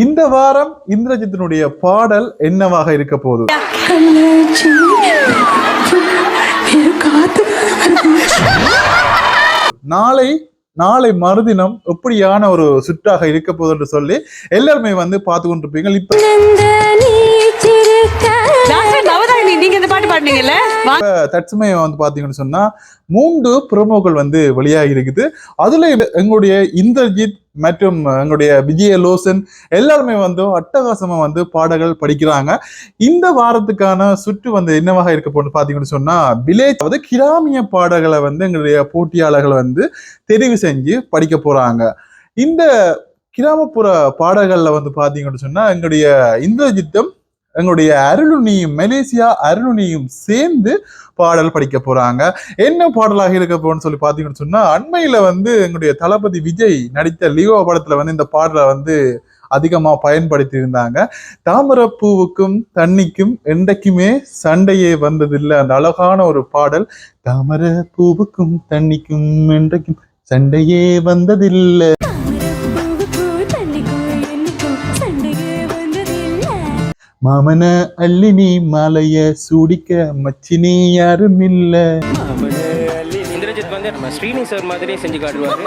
இந்த வாரம் இந்திரஜித்தினுடைய பாடல் என்னவாக இருக்க போகுது? நாளை நாளை மறுதினம் எப்படியான ஒரு சுற்றாக இருக்க போகுது என்று சொல்லி எல்லாருமே வந்து பார்த்து கொண்டிருப்பீங்க. இப்ப தற்சமயம் வந்து பாத்தீங்கன்னு சொன்னா 3 ப்ரோமோக்கள் வந்து வெளியாகி இருக்குது. அதுல எங்களுடைய இந்திரஜித் மற்றும் எங்களுடைய விஜயலோசன் எல்லாருமே வந்து அட்டகாசமா வந்து பாடல்கள் படிக்கிறாங்க. இந்த வாரத்துக்கான சுற்று வந்து என்னவாக இருக்க போன்னு பாத்தீங்கன்னு சொன்னா வில்லேஜ் அதாவது கிராமிய பாடல்களை வந்து எங்களுடைய போட்டியாளர்கள் வந்து தெரிவு செஞ்சு படிக்க போறாங்க. இந்த கிராமப்புற பாடல்கள்ல வந்து பாத்தீங்கன்னு சொன்னா எங்களுடைய இந்திரஜித்தும் எங்களுடைய அருளுனியும் மலேசியா அருளுனியும் சேர்ந்து பாடல் படிக்க போறாங்க. என்ன பாடலாக இருக்க போன்னு சொல்லி பாத்தீங்கன்னு சொன்னா அண்மையில வந்து எங்களுடைய தளபதி விஜய் நடித்த லியோ படத்துல வந்து இந்த பாடலை வந்து அதிகமா பயன்படுத்தி இருந்தாங்க. தாமரப்பூவுக்கும் தண்ணிக்கும் என்றைக்குமே சண்டையே வந்ததில்லை, அந்த அழகான ஒரு பாடல். தாமரப்பூவுக்கும் தண்ணிக்கும் என்றைக்கும் சண்டையே வந்ததில்லை, மாமன அள்ளினி மாலைய சூடிக்க மச்சினி யாரும் இல்ல. இந்திரஜித் வந்து நம்ம ஸ்ரீனி சார் மாதிரியே செஞ்சு காட்டுவாரு.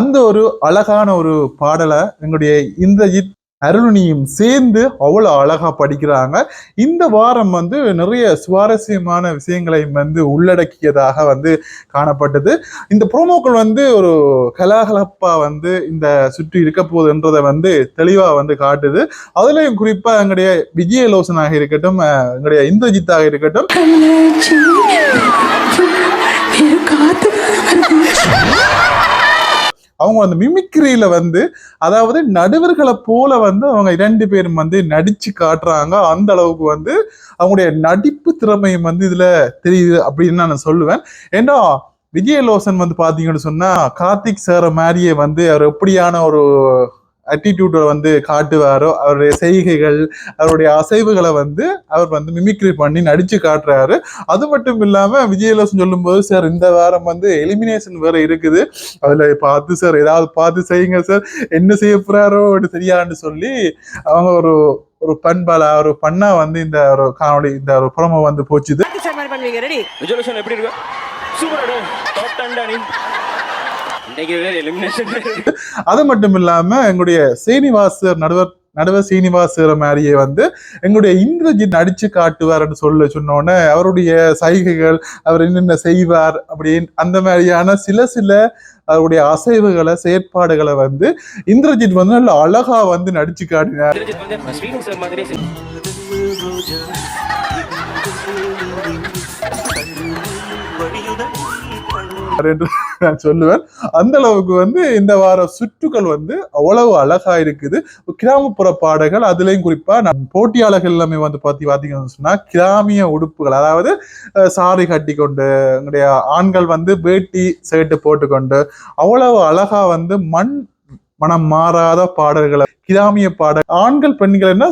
அந்த ஒரு அழகான ஒரு பாடலை எங்களுடைய இந்திரஜித் அருளுனியும் சேர்ந்து அவ்வளவு அழகா படிக்கிறாங்க. இந்த வாரம் வந்து நிறைய சுவாரஸ்யமான விஷயங்களை வந்து உள்ளடக்கியதாக வந்து காணப்பட்டது. இந்த ப்ரோமோக்கள் வந்து ஒரு கலாகலப்பா வந்து இந்த சுற்றி இருக்க போகுதுன்றதை வந்து தெளிவா வந்து காட்டுது. அதுலயும் குறிப்பா எங்களுடைய விஜயலோசனாக இருக்கட்டும், எங்களுடைய இந்திரஜித்தாக இருக்கட்டும், அவங்க அந்த மிமிக்ரியில வந்து அதாவது நடுவர்களை போல வந்து அவங்க 2 பேரும் வந்து நடிச்சு காட்டுறாங்க. அந்த அளவுக்கு வந்து அவங்களுடைய நடிப்பு திறமையும் வந்து இதுல தெரியுது அப்படின்னு நான் சொல்லுவேன். ஏன்னா விஜயலோசன் வந்து பாத்தீங்கன்னு சொன்னா கார்த்திக் சார் மாதிரியே வந்து அவர் எப்படியான ஒரு அட்டிடியூட வந்து காட்டுவாரோ, அவருடைய செய்கைகள் அவருடைய அசைவுகளை வந்து அவர் வந்து மிமிக்ரி பண்ணி நடிச்சு காட்டுறாரு. அது மட்டும் இல்லாம விஜயலோசன் சொல்லும் போது, சார் இந்த வாரம் வந்து எலிமினேஷன் வேற இருக்குது, அதுல பார்த்து சார் ஏதாவது பார்த்து செய்யுங்க சார், என்ன செய்ய போறாரோ சரியான்னு சொல்லி அவங்க ஒரு ஒரு பண்பாலா ஒரு பண்ணா வந்து இந்த ஒரு காணொலி இந்த ஒரு புறமை வந்து போச்சுது. அது மட்டும் இல்லாம எங்களுடைய சீனிவாசர் நடுவர் சீனிவாசர் மாதிரியே வந்து எங்களுடைய இந்திரஜித் நடிச்சு காட்டுவார்ன்னு சொன்னோன்னே அவருடைய சைகைகள் அவர் என்னென்ன செய்வார் அப்படின்னு அந்த மாதிரியான சில அவருடைய அசைவுகளை செயற்பாடுகளை வந்து இந்திரஜித் வந்து நல்ல அழகா வந்து நடிச்சு காட்டினார் என்று நான் சொல்லுவேன். அந்த அளவுக்கு வந்து இந்த வார சுற்றுகள் வந்து அவ்வளவு அழகா இருக்குது. கிராமப்புற பாடல்கள் அதுலயும் குறிப்பா போட்டியாளர்கள் எல்லாமே வந்து பாத்தீங்கன்னு சொன்னா கிராமிய உடுப்புகள், அதாவது சாரி கட்டி கொண்டு எங்களுடைய ஆண்கள் வந்து வேட்டி சேட்டு போட்டுக்கொண்டு அவ்வளவு அழகா வந்து மனம் மாறாத பாடல்களை கிராமிய பாடல் ஆண்கள் பெண்கள்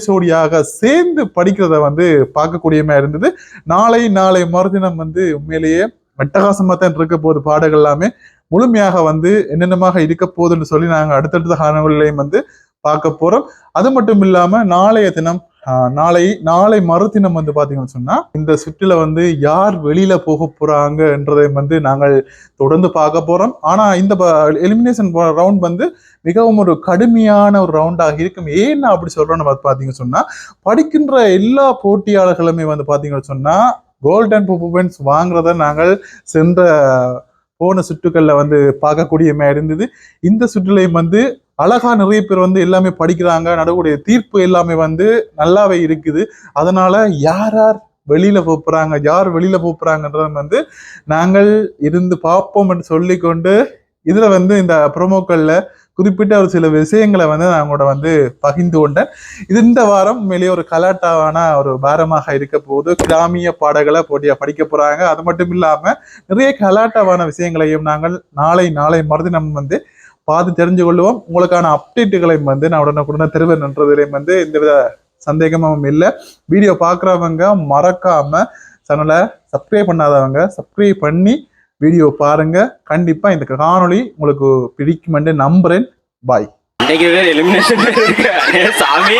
சோடியாக சேர்ந்து படிக்கிறத வந்து பார்க்கக்கூடியமா இருந்தது. நாளை மறுதினம் வந்து உண்மையிலேயே அட்டகாசமா தான் இருக்க போகுது. பாடல்கள் எல்லாமே முழுமையாக வந்து என்னென்னமாக இருக்க போகுதுன்னு சொல்லி நாங்க அடுத்தடுத்த காணொளிகளையும் வந்து பார்க்க போறோம். அது மட்டும் இல்லாம நாளைய தினம் நாளை மறுதினம் வந்து பாத்தீங்கன்னு சொன்னா இந்த சுற்றுல வந்து யார் வெளியில போக போறாங்கன்றதை வந்து நாங்கள் தொடர்ந்து பார்க்க போறோம். ஆனா இந்த எலிமினேஷன் ரவுண்ட் வந்து மிகவும் ஒரு கடுமையான ஒரு ரவுண்டாக இருக்கும். ஏன்னா அப்படி சொல்றோம்னு பாத்தீங்கன்னு சொன்னா படிக்கின்ற எல்லா போட்டியாளர்களுமே வந்து பாத்தீங்கன்னு சொன்னா கோல்டன் பெர்ஃபார்மன்ஸ் வாங்குறத நாங்கள் போன சுற்றுக்கள்ல வந்து பார்க்கக்கூடியமா இருந்தது. இந்த சுற்றுலையும் வந்து அழகா நிறைய பேர் வந்து எல்லாமே படிக்கிறாங்க. நடுவுடைய தீர்ப்பு எல்லாமே வந்து நல்லாவே இருக்குது. அதனால யார் வெளியில போறாங்கன்றத வந்து நாங்கள் இருந்து பார்ப்போம் என்று சொல்லிக்கொண்டு இதுல வந்து இந்த ப்ரோமோக்கள்ல குறிப்பிட்ட ஒரு சில விஷயங்களை வந்து நான் கூட வந்து பகிர்ந்து கொண்டேன். இது இந்த வாரம் மேலேயே ஒரு கலாட்டாவான ஒரு பாரமாக இருக்க போது கிராமிய பாடல்களை போட்டியா படிக்க போறாங்க. அது மட்டும் இல்லாம நிறைய கலாட்டாவான விஷயங்களையும் நாங்கள் நாளை மறுதினம் வந்து பார்த்து தெரிஞ்சு கொள்ளுவோம். உங்களுக்கான அப்டேட்டுகளையும் வந்து நான் உடனுக்குடன் தருவேன்ன்றதுலையும் வந்து எந்தவித சந்தேகமும் இல்லை. வீடியோ பார்க்குறவங்க மறக்காம சேனலை சப்ஸ்கிரைப் பண்ணாதவங்க சப்ஸ்கிரைப் பண்ணி வீடியோ பாருங்க. கண்டிப்பா இந்த காணொளி உங்களுக்கு பிடிக்கும் என்று நம்புறேன். பாய். இன்னைக்கு வேற எலிமினேஷன் இருக்கு சாமி